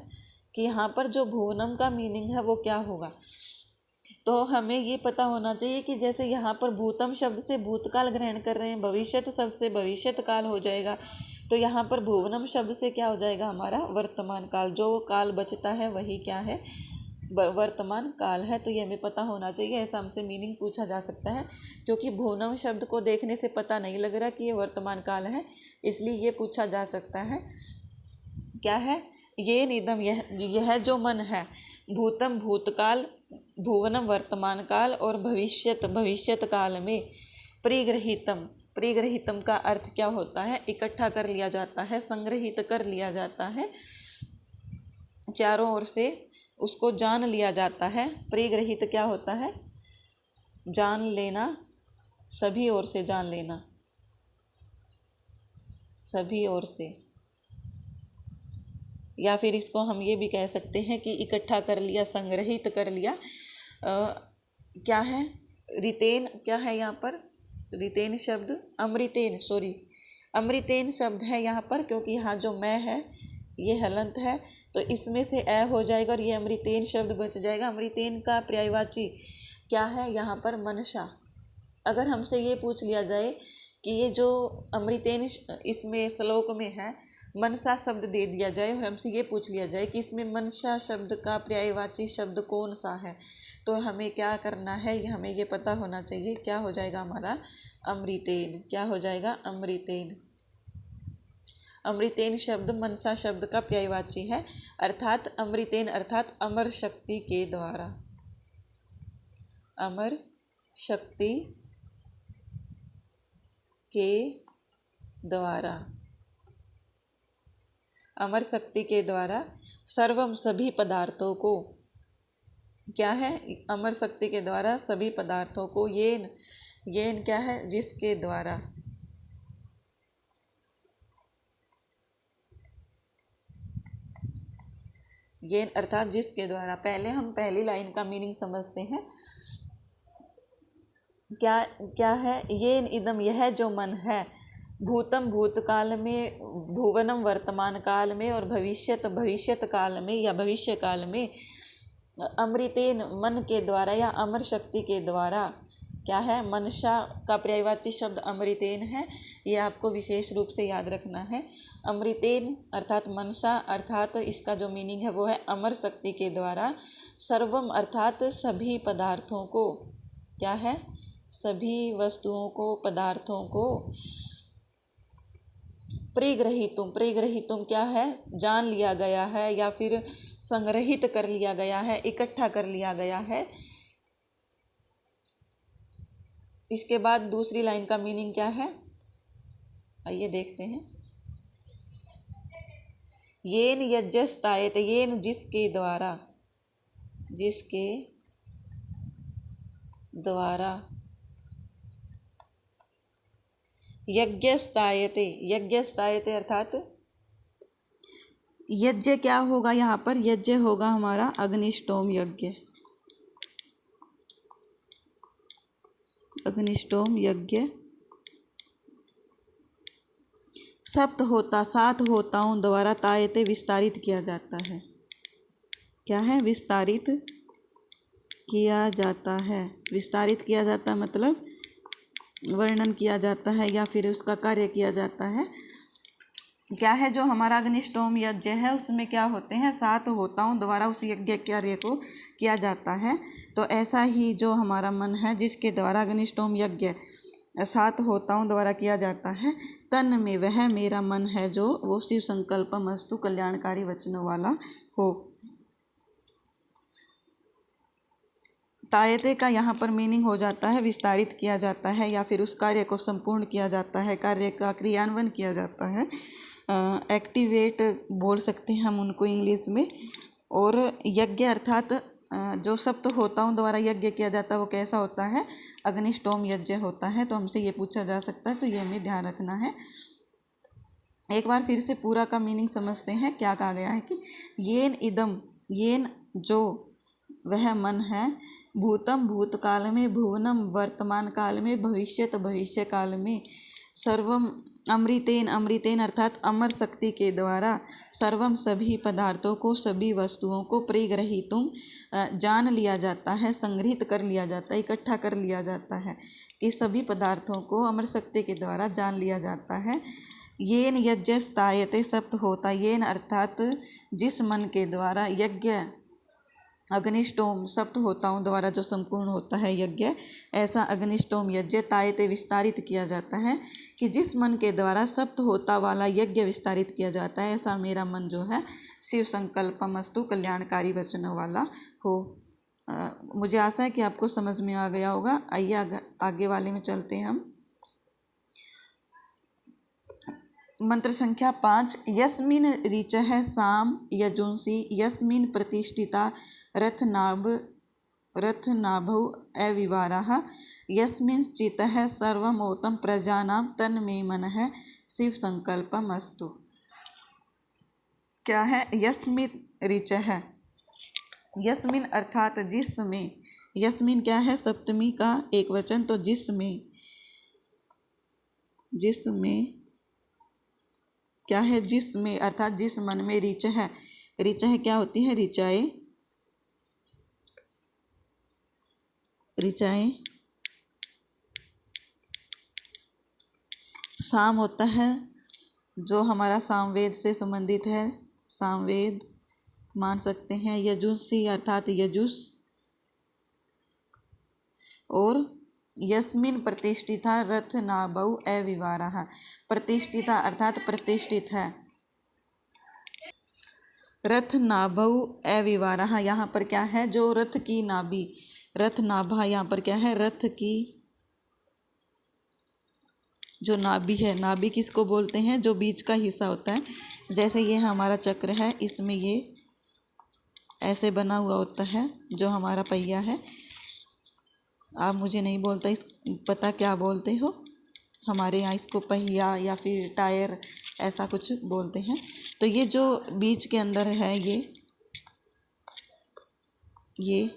Speaker 1: कि यहाँ पर जो भुवनम का मीनिंग है वो क्या होगा। तो हमें ये पता होना चाहिए कि जैसे यहाँ पर भूतम शब्द से भूतकाल ग्रहण कर रहे हैं, भविष्यत शब्द से भविष्यत काल हो जाएगा, तो यहाँ पर भुवनम शब्द से क्या हो जाएगा, हमारा वर्तमान काल। जो काल बचता है वही क्या है, वर्तमान काल है। तो ये हमें पता होना चाहिए, ऐसा हमसे मीनिंग पूछा जा सकता है। क्योंकि भुवनम शब्द को देखने से पता नहीं लग रहा कि ये वर्तमान काल है, इसलिए ये पूछा जा सकता है। क्या है, ये निदम, यह जो मन है, भूतम भूतकाल, भुवनम वर्तमान काल और भविष्यत भविष्यत काल में, परिगृहीतम, परिगृहीतम का अर्थ क्या होता है, इकट्ठा कर लिया जाता है, संग्रहित कर लिया जाता है, चारों ओर से उसको जान लिया जाता है। परिगृहित क्या होता है, जान लेना, सभी ओर से जान लेना, सभी ओर से। या फिर इसको हम ये भी कह सकते हैं कि इकट्ठा कर लिया, संग्रहित कर लिया। क्या है, रितेन क्या है यहाँ पर, रितेन शब्द, अमृतेन, सॉरी, अमृतेन शब्द है यहाँ पर, क्योंकि यहाँ जो मैं है ये हलंत है, तो इसमें से ए हो जाएगा और ये अमृतेन शब्द बच जाएगा। अमृतेन का पर्यायवाची क्या है यहाँ पर, मनसा। अगर हमसे ये पूछ लिया जाए कि ये जो अमृतेन इसमें श्लोक में है, मनसा शब्द दे दिया जाए और हमसे ये पूछ लिया जाए कि इसमें मनसा शब्द का पर्यायवाची शब्द कौन सा है, तो हमें क्या करना है, ये हमें ये पता होना चाहिए। क्या हो जाएगा हमारा, अमृतेन। क्या हो जाएगा, अमृतेन। अमृतेन शब्द मनसा शब्द का पर्यायवाची है, अर्थात अमृतेन अर्थात अमर शक्ति के द्वारा, अमर शक्ति के द्वारा, अमर शक्ति के द्वारा सर्वम सभी पदार्थों को, क्या है, अमर शक्ति के द्वारा सभी पदार्थों को, येन, येन क्या है, जिसके द्वारा, येन अर्थात जिसके द्वारा। पहले हम पहली लाइन का मीनिंग समझते हैं। क्या क्या है, येन इदम यह जो मन है, भूतम भूतकाल में, भुवनम वर्तमान काल में, और भविष्यत भविष्यत काल में या भविष्य काल में, अमृतेन मन के द्वारा या अमर शक्ति के द्वारा, क्या है, मनसा का पर्यायवाची शब्द अमृतेन है, ये आपको विशेष रूप से याद रखना है। अमृतेन अर्थात मनसा अर्थात इसका जो मीनिंग है वो है अमर शक्ति के द्वारा, सर्वम अर्थात सभी पदार्थों को, क्या है, सभी वस्तुओं को, पदार्थों को, परिग्रहीतुम, परिग्रहीतुम क्या है, जान लिया गया है या फिर संग्रहित कर लिया गया है, इकट्ठा कर लिया गया है। इसके बाद दूसरी लाइन का मीनिंग क्या है, आइए देखते हैं। येन यज्ञस्तायते, येन जिसके द्वारा, जिसके द्वारा, यज्ञस्तायते, यज्ञस्तायते अर्थात यज्ञ क्या होगा यहाँ पर, यज्ञ होगा हमारा अग्निष्टोम यज्ञ, अग्निष्टोम यज्ञ। सप्त होता, 7 होताओं द्वारा तायते विस्तारित किया जाता है, क्या है, विस्तारित किया जाता है, विस्तारित किया जाता है मतलब वर्णन किया जाता है या फिर उसका कार्य किया जाता है। क्या है, जो हमारा अग्निष्टोम यज्ञ है उसमें क्या होते हैं, 7 होताओं द्वारा उस यज्ञ कार्य को किया जाता है। तो ऐसा ही जो हमारा मन है जिसके द्वारा अग्निष्टोम यज्ञ 7 होताओं द्वारा किया जाता है, तन में वह मेरा मन है जो वो शिव संकल्पमस्तु कल्याणकारी वचनों वाला हो। तायते का यहाँ पर मीनिंग हो जाता है विस्तारित किया जाता है या फिर उस कार्य को संपूर्ण किया जाता है, कार्य का क्रियान्वयन किया जाता है, एक्टिवेट बोल सकते हैं हम उनको इंग्लिश में। और यज्ञ अर्थात जो सप्त होताओं द्वारा यज्ञ किया जाता है वो कैसा होता है, अग्निष्टोम यज्ञ होता है। तो हमसे ये पूछा जा सकता है, तो ये हमें ध्यान रखना है। एक बार फिर से पूरा का मीनिंग समझते हैं। क्या कहा गया है कि येन इदम, येन जो वह मन है, भूतम भूतकाल में, भुवनम वर्तमान काल में, भविष्यत भविष्य काल में, सर्वम अमृतेन, अमृतेन अर्थात अमर शक्ति के द्वारा, सर्वम सभी पदार्थों को, सभी वस्तुओं को, परिग्रहीतुम जान लिया जाता है, संग्रहित कर लिया जाता है, इकट्ठा कर लिया जाता है, कि सभी पदार्थों को अमर शक्ति के द्वारा जान लिया जाता है। येन यज्ञस्तायते सप्त होता, येन अर्थात जिस मन के द्वारा यज्ञ अग्निष्टोम सप्त होताओं द्वारा जो संपूर्ण होता है यज्ञ, ऐसा अग्निष्टोम यज्ञ तायते विस्तारित किया जाता है, कि जिस मन के द्वारा सप्त होता वाला यज्ञ विस्तारित किया जाता है, ऐसा मेरा मन जो है शिव संकल्पमस्तु कल्याणकारी वचनों वाला हो। मुझे आशा है कि आपको समझ में आ गया होगा। आइए आगे वाले में चलते हैं हम। मंत्र संख्या 5, यस्मिन ऋचः साम यजुंसी, यस्मिन प्रतिष्ठिता रथनाभ रथनाभौ अविवाराः यस्मिन् चितः सर्वमोतं प्रजानां तन्मे मनः शिव संकल्पमस्तु। क्या है? यस्मिन् ऋचः, यस्मिन अर्थात जिसमें, यस्मिन क्या है? सप्तमी का एक वचन, तो जिसमें, जिसमें क्या है? जिसमें अर्थात जिस मन में ऋच है। ऋच है क्या होती है? ऋचाएँ, ऋचाएँ। साम होता है जो हमारा सामवेद से संबंधित है, सामवेद मान सकते हैं। यजुषी अर्थात यजुष, और यस्मिन प्रतिष्ठिता रथनाभौ अविवाराः, प्रतिष्ठिता अर्थात प्रतिष्ठित है। रथनाभौ अविवाराः, यहाँ पर क्या है? जो रथ की नाभि, रथनाभा यहाँ पर क्या है? रथ की जो नाभि है, नाभि किसको बोलते हैं? जो बीच का हिस्सा होता है। जैसे ये हमारा चक्र है, इसमें ये ऐसे बना हुआ होता है जो हमारा पहिया है। आप मुझे नहीं बोलता इस पता क्या बोलते हो, हमारे यहाँ इसको पहिया या फिर टायर ऐसा कुछ बोलते हैं। तो ये जो बीच के अंदर है, ये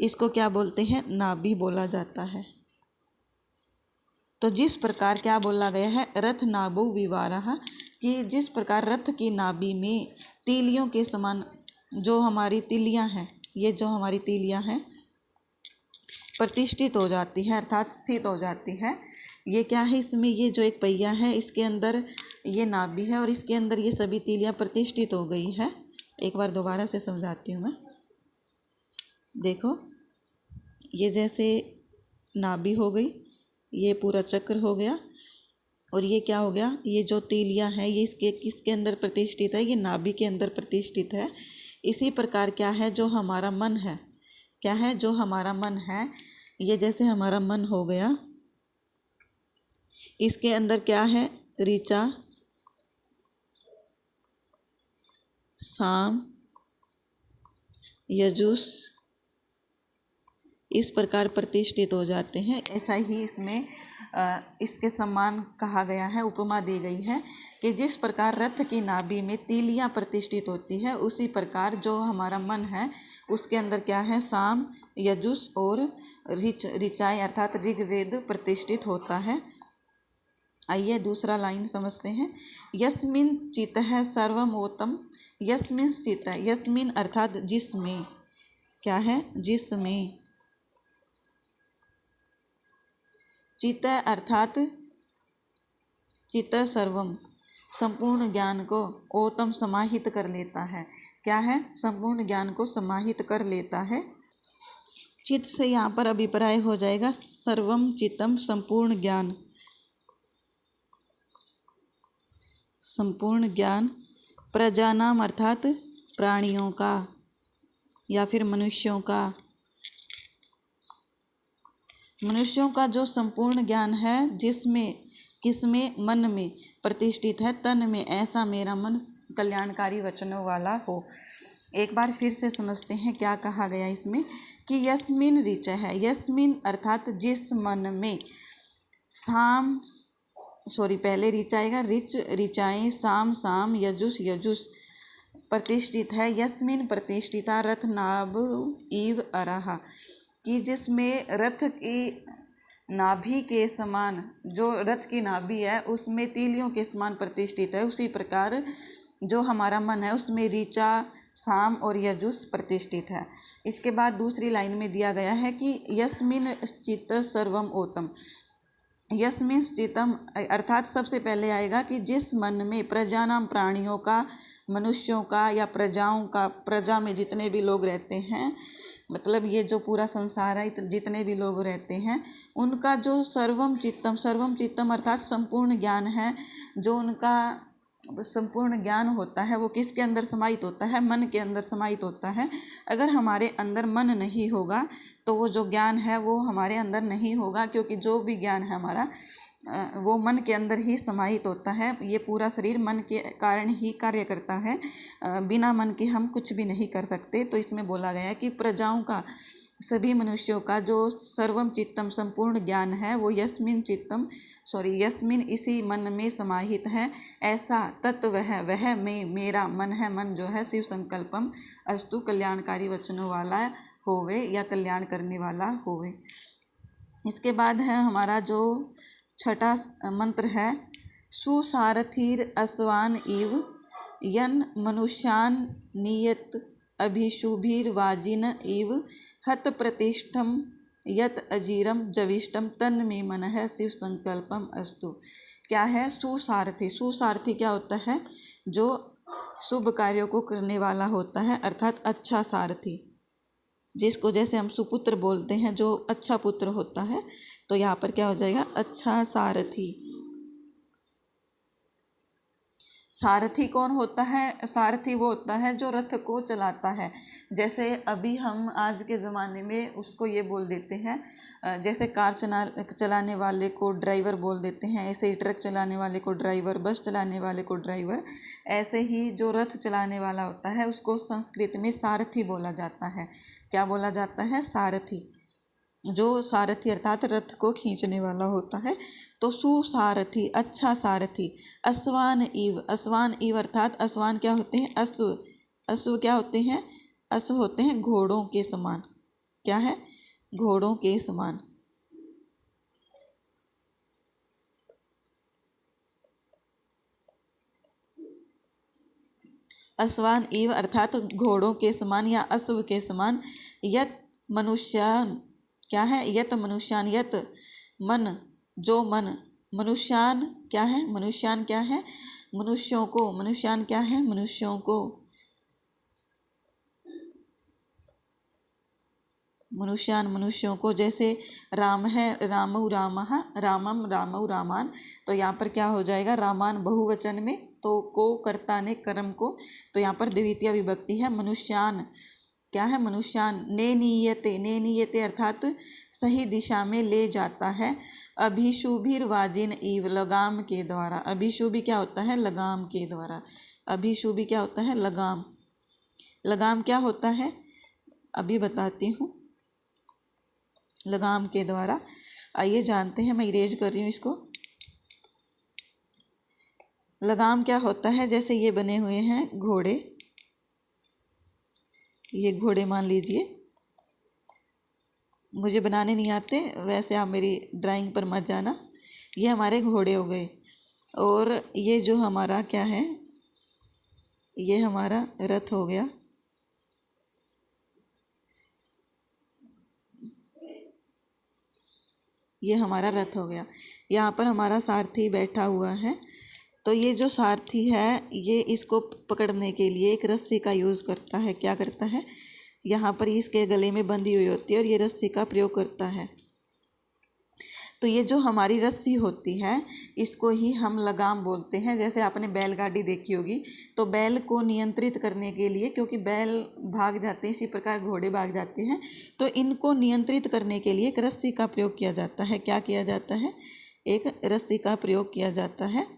Speaker 1: इसको क्या बोलते हैं? नाभि बोला जाता है। तो जिस प्रकार क्या बोला गया है? रथनाभौ विवाराः, कि जिस प्रकार रथ की नाभि में तीलियों के समान जो हमारी तीलियां हैं, ये जो हमारी तीलियां हैं प्रतिष्ठित हो जाती है अर्थात स्थित हो जाती है। ये क्या है? इसमें ये जो एक पहिया है, इसके अंदर ये नाभि है और इसके अंदर ये सभी तीलियां प्रतिष्ठित हो गई है। एक बार दोबारा से समझाती हूँ मैं। देखो, ये जैसे नाभि हो गई, ये पूरा चक्र हो गया, और ये क्या हो गया? ये जो तीलियां हैं ये इसके किसके अंदर प्रतिष्ठित है? ये नाभि के अंदर प्रतिष्ठित है। इसी प्रकार क्या है? जो हमारा मन है, क्या है? जो हमारा मन है, ये जैसे हमारा मन हो गया, इसके अंदर क्या है? ऋचा, साम, यजुष इस प्रकार प्रतिष्ठित हो जाते हैं। ऐसा ही इसमें इसके समान कहा गया है, उपमा दी गई है कि जिस प्रकार रथ की नाभि में तीलियां प्रतिष्ठित होती है, उसी प्रकार जो हमारा मन है उसके अंदर क्या है? साम, यजुष और ऋचाएँ अर्थात ऋग्वेद प्रतिष्ठित होता है। आइए दूसरा लाइन समझते हैं। यस्मिन चितः सर्वमोतम, यस्मिन चितः, यस्मिन अर्थात जिसमें, क्या है? जिसमें, चित अर्थात चित सर्वम, संपूर्ण ज्ञान को, ओतम समाहित कर लेता है। क्या है? संपूर्ण ज्ञान को समाहित कर लेता है। चित से यहाँ पर अभिप्राय हो जाएगा सर्वम चितम, संपूर्ण ज्ञान, संपूर्ण ज्ञान। प्रजानाम अर्थात प्राणियों का या फिर मनुष्यों का, मनुष्यों का जो संपूर्ण ज्ञान है, जिसमें किसमें? मन में प्रतिष्ठित है। तन में, ऐसा मेरा मन कल्याणकारी वचनों वाला हो। एक बार फिर से समझते हैं क्या कहा गया इसमें, कि यस्मिन ऋच है, यस्मिन अर्थात जिस मन में, साम पहले ऋच आएगा, ऋच ऋचाएँ, साम साम, यजुष यजुष प्रतिष्ठित है। यस्मिन प्रतिष्ठिता रथनाभ इव अराहा, कि जिसमें रथ की नाभि के समान, जो रथ की नाभि है उसमें तीलियों के समान प्रतिष्ठित है, उसी प्रकार जो हमारा मन है उसमें ऋचा, साम और यजुष प्रतिष्ठित है। इसके बाद दूसरी लाइन में दिया गया है कि यस्मिन चित्त सर्वम ओतम, यस्मिन चित्तम अर्थात सबसे पहले आएगा कि जिस मन में प्रजानाम प्राणियों का, मनुष्यों का या प्रजाओं का, प्रजा में जितने भी लोग रहते हैं, मतलब ये जो पूरा संसार है, जितने भी लोग रहते हैं, उनका जो सर्वम चित्तम, सर्वम चित्तम अर्थात संपूर्ण ज्ञान है, जो उनका संपूर्ण ज्ञान होता है वो किसके अंदर समाहित होता है? मन के अंदर समाहित होता है। अगर हमारे अंदर मन नहीं होगा तो वो जो ज्ञान है वो हमारे अंदर नहीं होगा, क्योंकि जो भी ज्ञान है हमारा वो मन के अंदर ही समाहित होता है। ये पूरा शरीर मन के कारण ही कार्य करता है, बिना मन के हम कुछ भी नहीं कर सकते। तो इसमें बोला गया है कि प्रजाओं का सभी मनुष्यों का जो सर्वम चित्तम संपूर्ण ज्ञान है वो यस्मिन इसी मन में समाहित है। ऐसा तत्व है वह में मेरा मन है। मन जो है शिव संकल्पम अस्तु कल्याणकारी वचनों वाला होवे या कल्याण करने वाला होवे। इसके बाद है हमारा जो छठा मंत्र है, सुसारथीर अस्वान इव यन मनुष्यान नियत अभिशुभिर्वाजिन इव हत प्रतिष्ठम यत अजीरम जविष्टम तन में मन है शिव संकल्पम अस्तु। क्या है? सुसारथी। सुसारथी क्या होता है? जो शुभ कार्यों को करने वाला होता है, अर्थात अच्छा सारथी, जिसको जैसे हम सुपुत्र बोलते हैं, जो अच्छा पुत्र होता है, तो यहाँ पर क्या हो जाएगा? अच्छा सारथी। सारथी कौन होता है? सारथी वो होता है जो रथ को चलाता है। जैसे अभी हम आज के ज़माने में उसको ये बोल देते हैं, जैसे कार चलाने वाले को ड्राइवर बोल देते हैं, ऐसे ही ट्रक चलाने वाले को ड्राइवर, बस चलाने वाले को ड्राइवर, ऐसे ही जो रथ चलाने वाला होता है उसको संस्कृत में सारथी बोला जाता है। क्या बोला जाता है? सारथी। जो सारथी अर्थात रथ को खींचने वाला होता है। तो सुसारथी, अच्छा सारथी। अस्वान इव, अस्वान इव अर्थात अस्वान क्या होते हैं? अश्व। अश्व क्या होते हैं? अश्व होते हैं घोड़ों के समान। क्या है? घोड़ों के समान। अस्वान इव अर्थात घोड़ों के समान या अश्व के समान। यत मनुष्यान, क्या है? यत मनुष्यान, यत मन, जो मन, मनुष्यान क्या है? मनुष्यान क्या है? मनुष्यों को। मनुष्यान क्या है? मनुष्यों को। मनुष्यान मनुष्यों को। जैसे राम है, रामौ रामः, रामम रामौ रामान, तो यहाँ पर क्या हो जाएगा? रामान बहुवचन में, तो को कर्ता ने कर्म को, तो यहाँ पर द्वितीय विभक्ति है। मनुष्यान क्या है? मनुष्यान। ने नीयते अर्थात सही दिशा में ले जाता है। अभिशुभिर्वाजिन इव, लगाम के द्वारा। अभिशुभि क्या होता है? लगाम के द्वारा। अभिशुभि क्या होता है? लगाम। लगाम क्या होता है? अभी बताती हूँ। लगाम के द्वारा, आइए जानते हैं। मैं इरेज कर रही हूँ इसको। लगाम क्या होता है? जैसे ये बने हुए हैं घोड़े, ये घोड़े मान लीजिए, मुझे बनाने नहीं आते, वैसे आप मेरी ड्राइंग पर मत जाना। ये हमारे घोड़े हो गए, और ये जो हमारा क्या है, ये हमारा रथ हो गया। ये हमारा रथ हो गया। यहाँ पर हमारा सारथी बैठा हुआ है। तो ये जो सारथी है, ये इसको पकड़ने के लिए एक रस्सी का यूज़ करता है। क्या करता है? यहाँ पर इसके गले में बंधी हुई होती है और ये रस्सी का प्रयोग करता है। तो ये जो हमारी रस्सी होती है, इसको ही हम लगाम बोलते हैं। जैसे आपने बैलगाड़ी देखी होगी, तो बैल को नियंत्रित करने के लिए, क्योंकि बैल भाग जाते हैं, इसी प्रकार घोड़े भाग जाते हैं, तो इनको नियंत्रित करने के लिए एक रस्सी का प्रयोग किया जाता है। क्या किया जाता है? एक रस्सी का प्रयोग किया जाता है।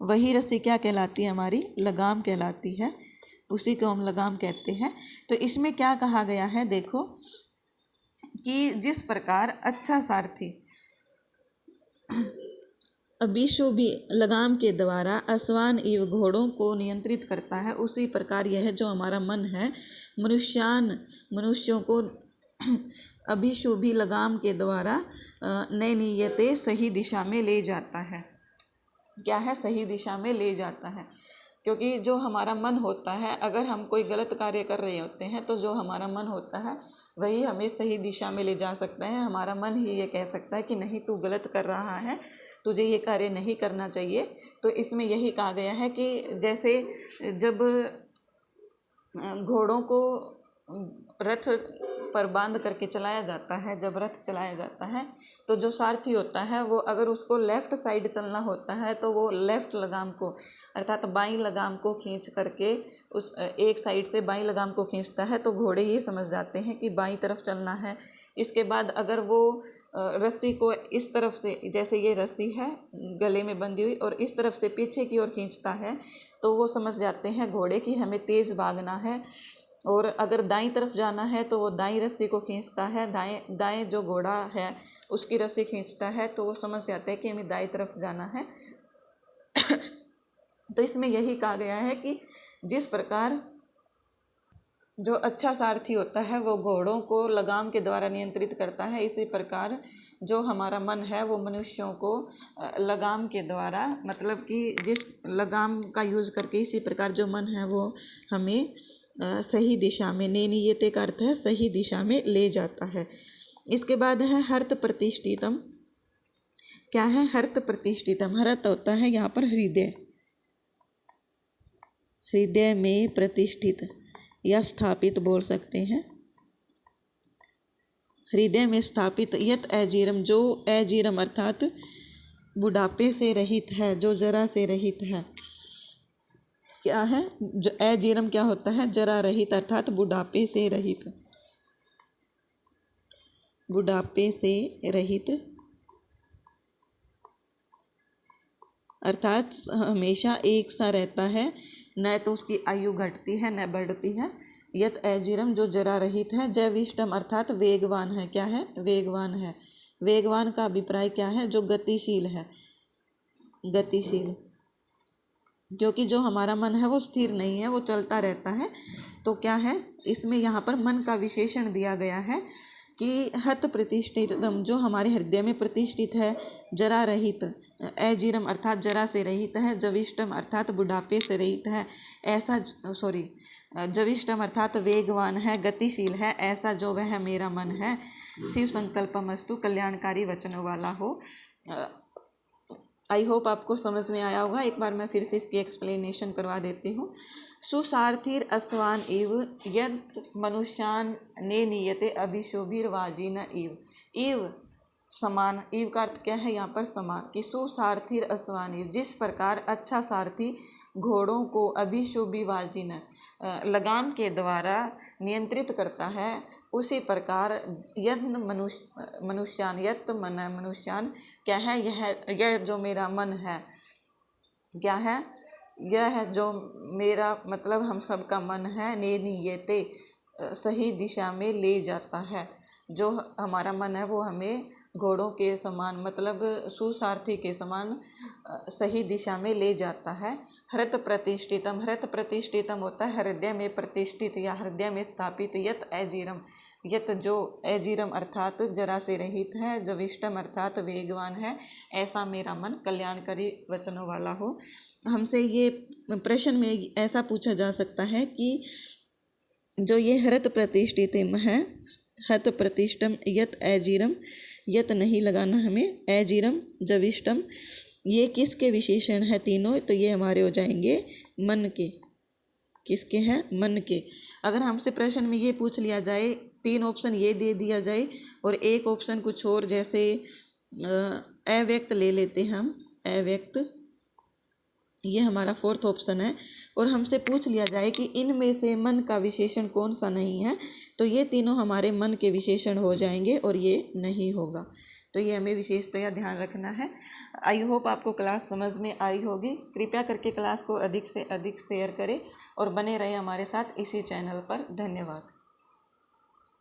Speaker 1: वही रस्सी क्या कहलाती है? हमारी लगाम कहलाती है। उसी को हम लगाम कहते हैं। तो इसमें क्या कहा गया है? देखो कि जिस प्रकार अच्छा सारथी अभिशुभि लगाम के द्वारा अस्वान एवं घोड़ों को नियंत्रित करता है, उसी प्रकार यह जो हमारा मन है, मनुष्यों को अभिशुभि लगाम के द्वारा नई नियते सही दिशा में ले जाता है। क्या है? सही दिशा में ले जाता है। क्योंकि जो हमारा मन होता है, अगर हम कोई गलत कार्य कर रहे होते हैं, तो जो हमारा मन होता है वही हमें सही दिशा में ले जा सकता है। हमारा मन ही ये कह सकता है कि नहीं, तू गलत कर रहा है, तुझे ये कार्य नहीं करना चाहिए। तो इसमें यही कहा गया है कि जैसे जब घोड़ों को रथ पर बांध करके चलाया जाता है, जब रथ चलाया जाता है, तो जो सारथी होता है वो अगर उसको लेफ़्ट साइड चलना होता है, तो वो लेफ़्ट लगाम को अर्थात बाईं लगाम को खींच करके उस एक साइड से बाईं लगाम को खींचता है, तो घोड़े ये समझ जाते हैं कि बाईं तरफ चलना है। इसके बाद अगर वो रस्सी को इस तरफ से, जैसे ये रस्सी है गले में बंधी हुई, और इस तरफ से पीछे की ओर खींचता है, तो वो समझ जाते हैं घोड़े कि हमें तेज़ भागना है, और अगर दाईं तरफ जाना है तो वो दाईं रस्सी को खींचता है, दाएं दाएं जो घोड़ा है उसकी रस्सी खींचता है, तो वो समझ जाते हैं कि हमें दाईं तरफ जाना है। तो इसमें यही कहा गया है कि जिस प्रकार जो अच्छा सारथी होता है वो घोड़ों को लगाम के द्वारा नियंत्रित करता है, इसी प्रकार जो हमारा मन है वो मनुष्यों को लगाम के द्वारा, मतलब कि जिस लगाम का यूज़ करके, इसी प्रकार जो मन है वो हमें सही दिशा में, नेनियते का अर्थ है सही दिशा में ले जाता है। इसके बाद है हर्त प्रतिष्ठितम। क्या है हर्त प्रतिष्ठितम? हर्त होता है यहाँ पर हृदय, हृदय में प्रतिष्ठित या स्थापित बोल सकते हैं। हृदय में स्थापित। यत अजीरम, जो अजीरम अर्थात बुढ़ापे से रहित है, जो जरा से रहित है। क्या है अजीरम? क्या होता है? जरा रहित अर्थात बुढ़ापे से रहित, बुढ़ापे से रहित अर्थात हमेशा एक सा रहता है, न तो उसकी आयु घटती है न बढ़ती है। यत अजीरम, जो जरा रहित है। जविष्टम अर्थात वेगवान है। क्या है? वेगवान है। वेगवान का अभिप्राय क्या है? जो गतिशील है, गतिशील, क्योंकि जो हमारा मन है वो स्थिर नहीं है, वो चलता रहता है। तो क्या है इसमें यहाँ पर मन का विशेषण दिया गया है कि हत प्रतिष्ठितम, जो हमारे हृदय में प्रतिष्ठित है, जरा रहित, अजीरम अर्थात जरा से रहित है, जविष्टम अर्थात बुढ़ापे से रहित है, ऐसा जविष्टम अर्थात वेगवान है, गतिशील है, ऐसा जो वह मेरा मन है। शिव संकल्पमस्तु, कल्याणकारी वचनों वाला हो। आई होप आपको समझ में आया होगा। एक बार मैं फिर से इसकी एक्सप्लेनेशन करवा देती हूँ। सुसारथीर अस्वान इव यत मनुष्यान ने नियते अभिशोभिर्वाजिन इव। इव समान, इव का अर्थ क्या है यहाँ पर? समान। कि सुसारथीर अस्वान इव, जिस प्रकार अच्छा सारथी घोड़ों को अभिशोभिवाजिन लगाम के द्वारा नियंत्रित करता है, उसी प्रकार यत्न मनुष्यान, यत मन मनुष्यान, क्या है? यह जो मेरा मन है, क्या है? यह है जो मेरा, मतलब हम सब का मन है, नियते सही दिशा में ले जाता है। जो हमारा मन है वो हमें घोड़ों के समान, मतलब सुसारथी के समान सही दिशा में ले जाता है। हृत प्रतिष्ठितम, हृत प्रतिष्ठितम होता है हृदय में प्रतिष्ठित या हृदय में स्थापित। यत अजीरम, यत जो अजीरम अर्थात जरा से रहित है, जविष्टम अर्थात वेगवान है, ऐसा मेरा मन कल्याणकारी वचनों वाला हो। हमसे ये प्रश्न में ऐसा पूछा जा सकता है कि जो ये हृत प्रतिष्ठितम है, हत प्रतिष्ठम, यत अजीरम, यत नहीं लगाना हमें, अजीरम, जविष्टम, ये किसके विशेषण है तीनों? तो ये हमारे हो जाएंगे मन के। किसके हैं? मन के। अगर हमसे प्रश्न में ये पूछ लिया जाए, तीन ऑप्शन ये दे दिया जाए और एक ऑप्शन कुछ और, जैसे अव्यक्त ले लेते हैं हम, अव्यक्त, ये हमारा फोर्थ ऑप्शन है, और हमसे पूछ लिया जाए कि इनमें से मन का विशेषण कौन सा नहीं है, तो ये तीनों हमारे मन के विशेषण हो जाएंगे और ये नहीं होगा। तो ये हमें विशेषतया ध्यान रखना है। आई होप आपको क्लास समझ में आई होगी। कृपया करके क्लास को अधिक से अधिक शेयर करें और बने रहे हमारे साथ इसी चैनल पर। धन्यवाद।